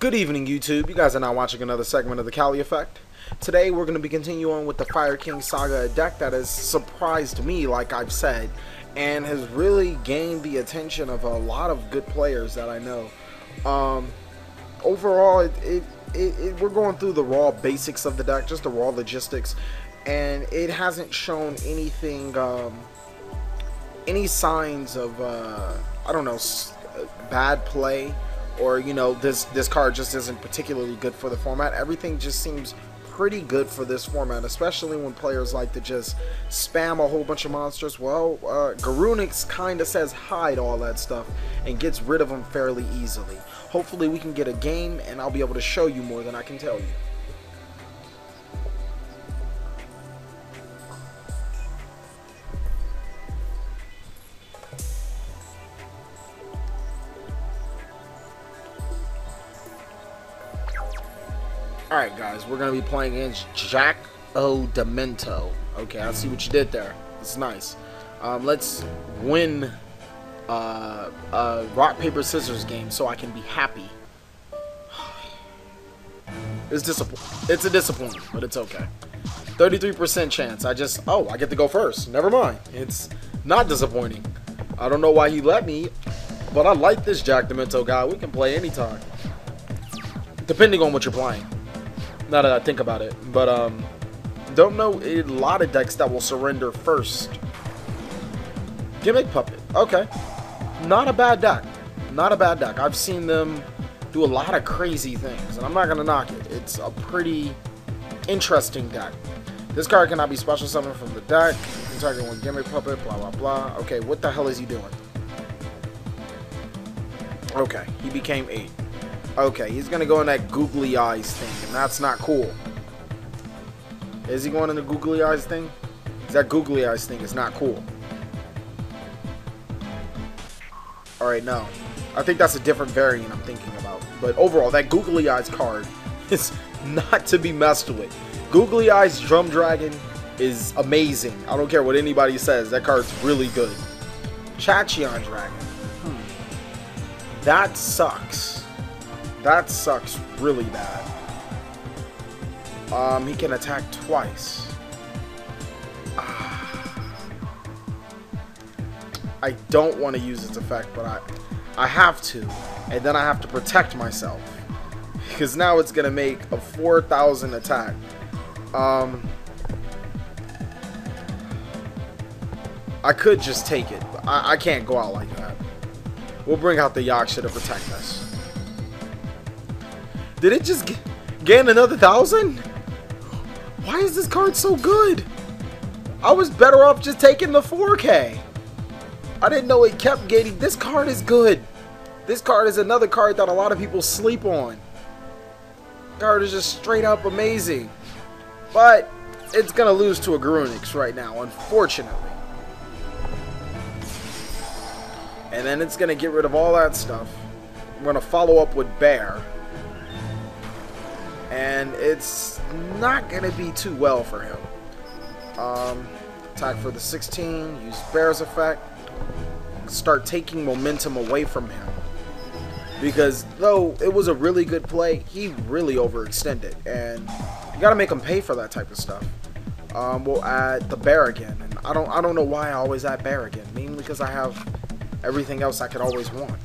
Good evening, YouTube. You guys are now watching another segment of the Cali Effect. Today, we're going to be continuing with the Fire King Saga, a deck that has surprised me, like I've said, and has really gained the attention of a lot of good players that I know. Overall, we're going through the raw basics of the deck, just the raw logistics, and it hasn't shown anything, any signs of, I don't know, bad play. Or, you know, this card just isn't particularly good for the format. Everything just seems pretty good for this format, especially when players like to just spam a whole bunch of monsters. Well, Garunix kind of says hi to all that stuff and gets rid of them fairly easily. Hopefully we can get a game and I'll be able to show you more than I can tell you. Alright guys, we're going to be playing against Jack O Demento. Okay, I see what you did there. It's nice. Let's win a rock, paper, scissors game so I can be happy. It's a disappointment, but it's okay. 33% chance. I get to go first. Never mind. It's not disappointing. I don't know why he let me, but I like this Jack Demento guy. We can play anytime. Depending on what you're playing. Now that I think about it, but don't know a lot of decks that will surrender first. Gimmick Puppet, okay, not a bad deck, not a bad deck. I've seen them do a lot of crazy things, and I'm not gonna knock it. It's a pretty interesting deck. This card cannot be special summoned from the deck. You can target one Gimmick Puppet, blah blah blah. Okay, what the hell is he doing? Okay, he became 8. Okay, he's gonna go in that googly eyes thing, and that's not cool. Is he going in the googly eyes thing? That googly eyes thing is not cool. Alright, no. I think that's a different variant I'm thinking about. But overall, that googly eyes card is not to be messed with. Googly eyes Drum Dragon is amazing. I don't care what anybody says. That card's really good. Chachion Dragon. That sucks. That sucks really bad. He can attack twice. I don't want to use its effect, but I have to. And then I have to protect myself. Because now it's going to make a 4,000 attack. I could just take it, but I can't go out like that. We'll bring out the Yaksha to protect us. Did it just gain another 1,000? Why is this card so good? I was better off just taking the 4K. I didn't know it kept gaining. This card is good. This card is another card that a lot of people sleep on. This card is just straight up amazing. But it's going to lose to a Garunix right now, unfortunately. And then it's going to get rid of all that stuff. We're going to follow up with Bear. And it's not going to be too well for him. Attack for the 16, use Bear's effect, start taking momentum away from him. Because though it was a really good play, he really overextended. And you got to make him pay for that type of stuff. We'll add the Bear again. And I don't know why I always add Bear again. Mainly because I have everything else I could always want.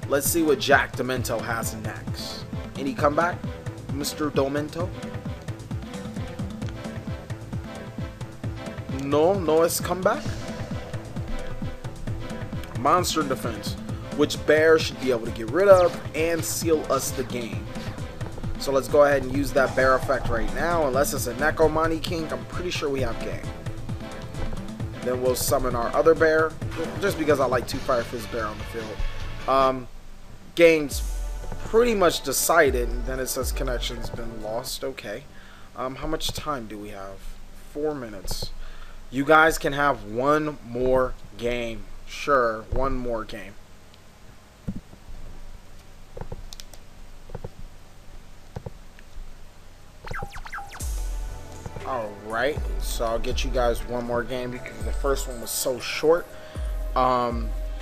Let's see what Jack Demento has next. Any comeback, Mr. Demento? No es comeback. Monster Defense, which Bear should be able to get rid of and seal us the game. So let's go ahead and use that Bear effect right now. Unless it's a Necomani King, I'm pretty sure we have game. And then we'll summon our other Bear, just because I like 2 Fire Fist Bear on the field. Game's pretty much decided, and then it says connection's been lost. Okay. How much time do we have? 4 minutes. You guys can have one more game. Sure, one more game. Alright, so I'll get you guys one more game because the first one was so short.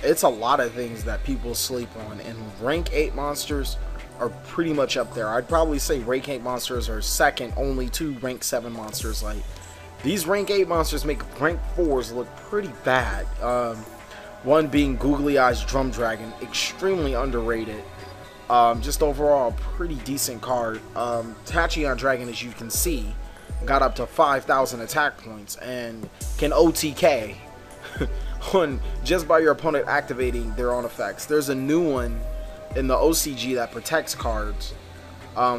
it's a lot of things that people sleep on, and rank 8 monsters are pretty much up there. I'd probably say rank 8 monsters are second only to rank 7 monsters. Like, these rank 8 monsters make rank 4s look pretty bad. One being Googly Eyes Drum Dragon, extremely underrated. Just overall, pretty decent card. Tachyon Dragon, as you can see, got up to 5,000 attack points and can OTK on just by your opponent activating their own effects. There's a new one in the OCG that protects cards.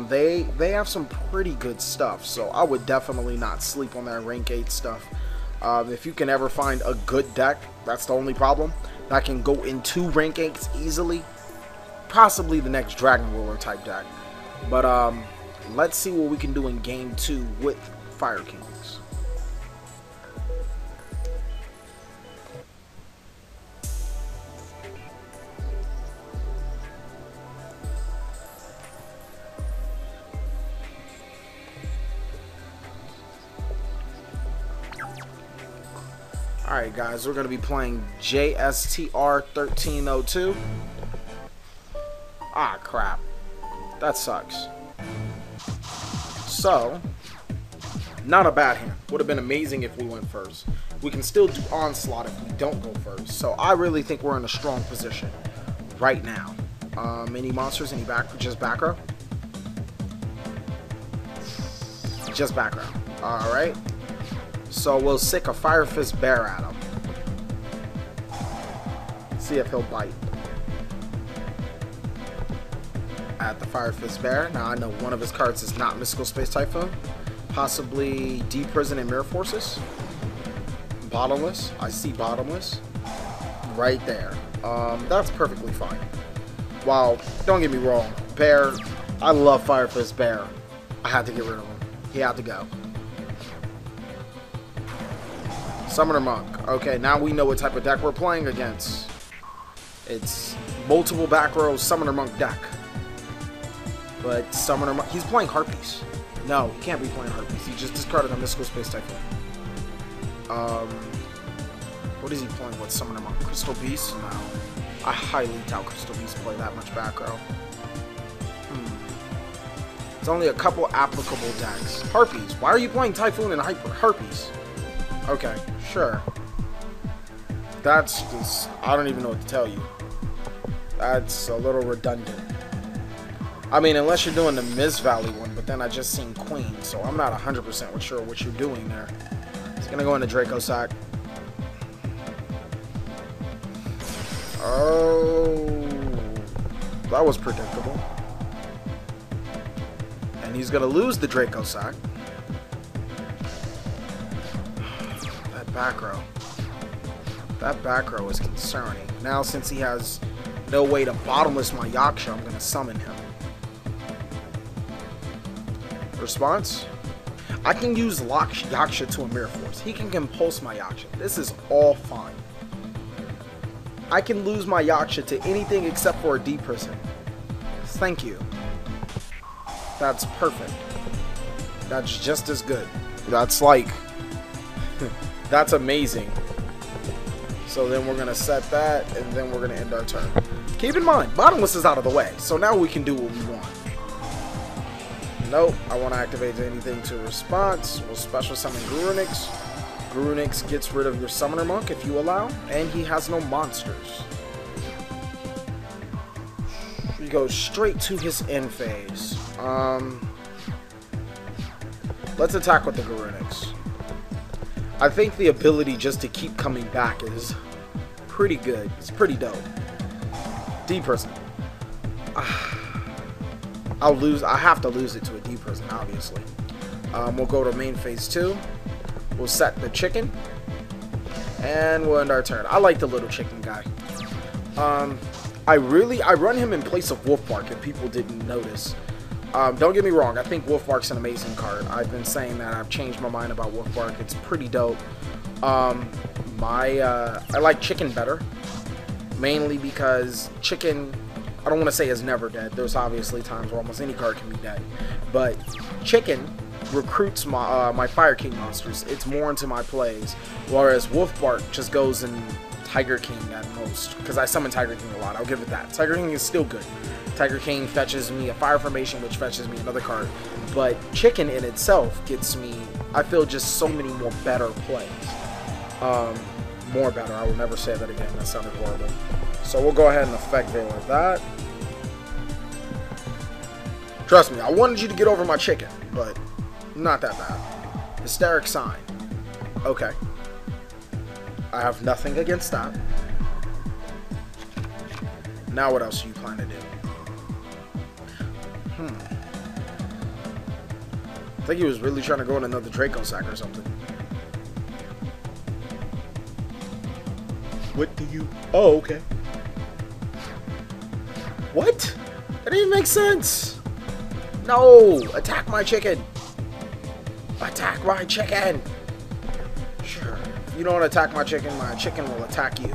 They have some pretty good stuff, so I would definitely not sleep on that rank 8 stuff. If you can ever find a good deck, that's the only problem, that can go into rank 8s easily, possibly the next Dragon Ruler type deck. But let's see what we can do in game 2 with Fire Kings. Alright guys, we're going to be playing JSTR 1302. Ah, crap. That sucks. So, not a bad hand. Would have been amazing if we went first. We can still do Onslaught if we don't go first. So, I really think we're in a strong position right now. Any monsters? Any just back row? Just back row. Alright. So, we'll sick a Fire Fist Bear at him. See if he'll bite. At the Fire Fist Bear. Now I know one of his cards is not Mystical Space Typhoon. Possibly Deep Prison and Mirror Forces. Bottomless. I see Bottomless. Right there. That's perfectly fine. Wow, don't get me wrong. Bear, I love Fire Fist Bear. I had to get rid of him. He had to go. Summoner Monk. Okay, now we know what type of deck we're playing against. It's multiple back row Summoner Monk deck. But Summoner Monk, he's playing Harpies. No, he can't be playing Harpies. He just discarded a Mystical Space Typhoon. What is he playing with Summoner Monk? Crystal Beast? No. I highly doubt Crystal Beast play that much back row. There's only a couple applicable decks. Harpies. Why are you playing Typhoon and Harpies? Okay, sure. That's just, I don't even know what to tell you. That's a little redundant. I mean, unless you're doing the Miss Valley one, but then I just seen Queen, so I'm not 100% sure what you're doing there. It's gonna go into Draco Sack. Oh, that was predictable. And he's gonna lose the Draco Sack. That back row. That back row is concerning. Now, since he has no way to bottomless my Yaksha, I'm gonna summon him. Response? I can use Yaksha to a Mirror Force. He can compulse my Yaksha. This is all fine. I can lose my Yaksha to anything except for a Deep Prison. Thank you. That's perfect. That's just as good. That's like... that's amazing. So then we're going to set that, and then we're going to end our turn. Keep in mind, Bottomless is out of the way, so now we can do what we want. Nope, I want to activate anything to response. We'll special summon Grunix. Grunix gets rid of your Summoner Monk if you allow, and he has no monsters. We go straight to his end phase. Let's attack with the Grunix. I think the ability just to keep coming back is pretty good. It's pretty dope. Deep Prison. I have to lose it to a Deep Prison, obviously. We'll go to main phase 2. We'll set the chicken. And we'll end our turn. I like the little chicken guy. I run him in place of Wolfbark if people didn't notice. Don't get me wrong, I think Wolfbark's an amazing card. I've been saying that. I've changed my mind about Wolfbark. It's pretty dope. I like Chicken better. Mainly because Chicken, I don't want to say is never dead. There's obviously times where almost any card can be dead. But Chicken recruits my Fire King monsters. It's more into my plays. Whereas Wolfbark just goes and Tiger King at most, because I summon Tiger King a lot. I'll give it that. Tiger King is still good. Tiger King fetches me a fire formation, which fetches me another card. But Chicken in itself gets me, I feel, just so many more better plays. More better. I will never say that again. That sounded horrible. So we'll go ahead and effect Veil like that. Trust me, I wanted you to get over my Chicken, but not that bad. Hysteric Sign. Okay. I have nothing against that. Now what else do you plan to do? I think he was really trying to go in another Draco sack or something. What do you... Oh, okay. What? That didn't even make sense. No! Attack my Chicken! Attack my Chicken! Sure. If you don't attack my Chicken will attack you.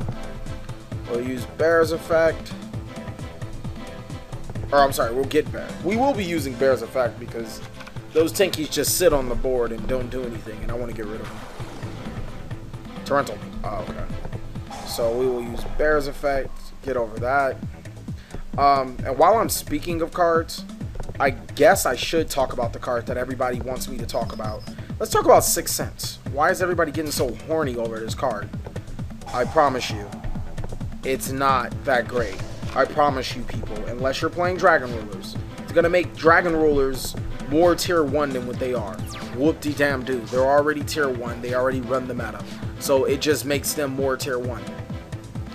We'll use Bear's Effect. Or, I'm sorry, we'll get Bear. We will be using Bear's Effect because those Tinkies just sit on the board and don't do anything, and I want to get rid of them. Torrential. Oh, okay. So we will use Bear's Effect, get over that. And while I'm speaking of cards, I guess I should talk about the card that everybody wants me to talk about. Let's talk about 6 Cents. Why is everybody getting so horny over this card? I promise you, it's not that great. I promise you, people, unless you're playing Dragon Rulers, it's going to make Dragon Rulers more tier 1 than what they are. Whoop-de-damn-do. They're already tier 1. They already run the meta. So it just makes them more tier 1.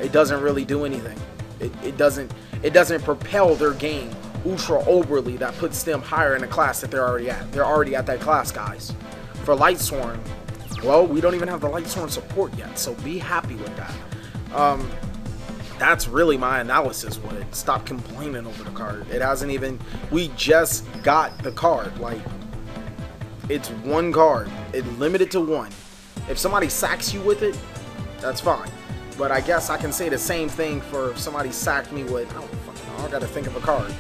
It doesn't really do anything. It doesn't propel their game ultra overly that puts them higher in the class that they're already at. They're already at that class, guys. For Lightsworn, well, we don't even have the Lightsworn support yet, so be happy with that. That's really my analysis with it. Stop complaining over the card. It hasn't even... We just got the card. Like, it's one card. It's limited to one. If somebody sacks you with it, that's fine. But I guess I can say the same thing for if somebody sacked me with... I don't fucking know. I gotta think of a card.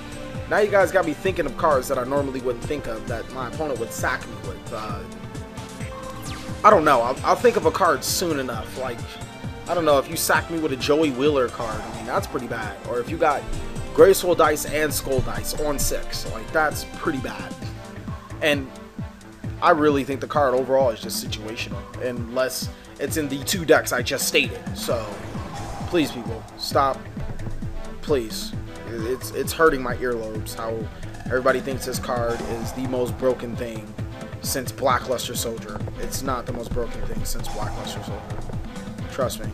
Now you guys got me thinking of cards that I normally wouldn't think of that my opponent would sack me with. I don't know. I'll think of a card soon enough. Like... I don't know, if you sack me with a Joey Wheeler card, I mean, that's pretty bad. Or if you got Graceful Dice and Skull Dice on 6, like, that's pretty bad. And I really think the card overall is just situational, unless it's in the 2 decks I just stated. So, please, people, stop. Please. It's hurting my earlobes how everybody thinks this card is the most broken thing since Blackluster Soldier. It's not the most broken thing since Blackluster Soldier. Trust me.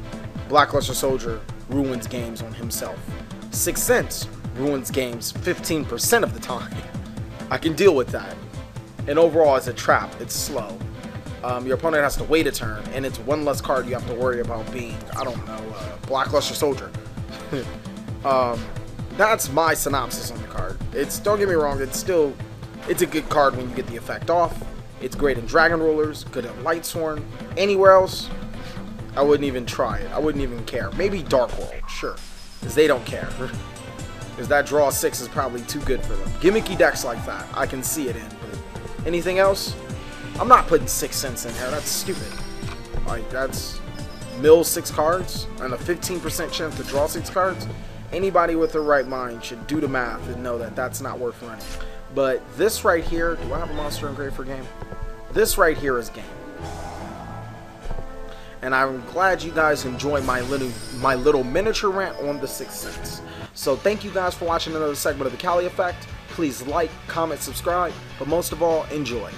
Blackluster Soldier ruins games on himself. 6 Cents ruins games 15% of the time. I can deal with that. And overall, it's a trap. It's slow. Your opponent has to wait a turn, and it's one less card you have to worry about being, I don't know, Blackluster Soldier. That's my synopsis on the card. Don't get me wrong, it's a good card when you get the effect off. It's great in Dragon Rulers, good in Lightsworn. Anywhere else, I wouldn't even try it. I wouldn't even care. Maybe Dark World, sure. Because they don't care. Because that draw 6 is probably too good for them. Gimmicky decks like that, I can see it in. But anything else? I'm not putting 6 Cents in there. That's stupid. Like, that's mill 6 cards and a 15% chance to draw 6 cards. Anybody with the right mind should do the math and know that that's not worth running. But this right here, do I have a monster engraved for game? This right here is game. And I'm glad you guys enjoy my little miniature rant on the 6 Cents. So thank you guys for watching another segment of the Cali Effect. Please like, comment, subscribe, but most of all, enjoy.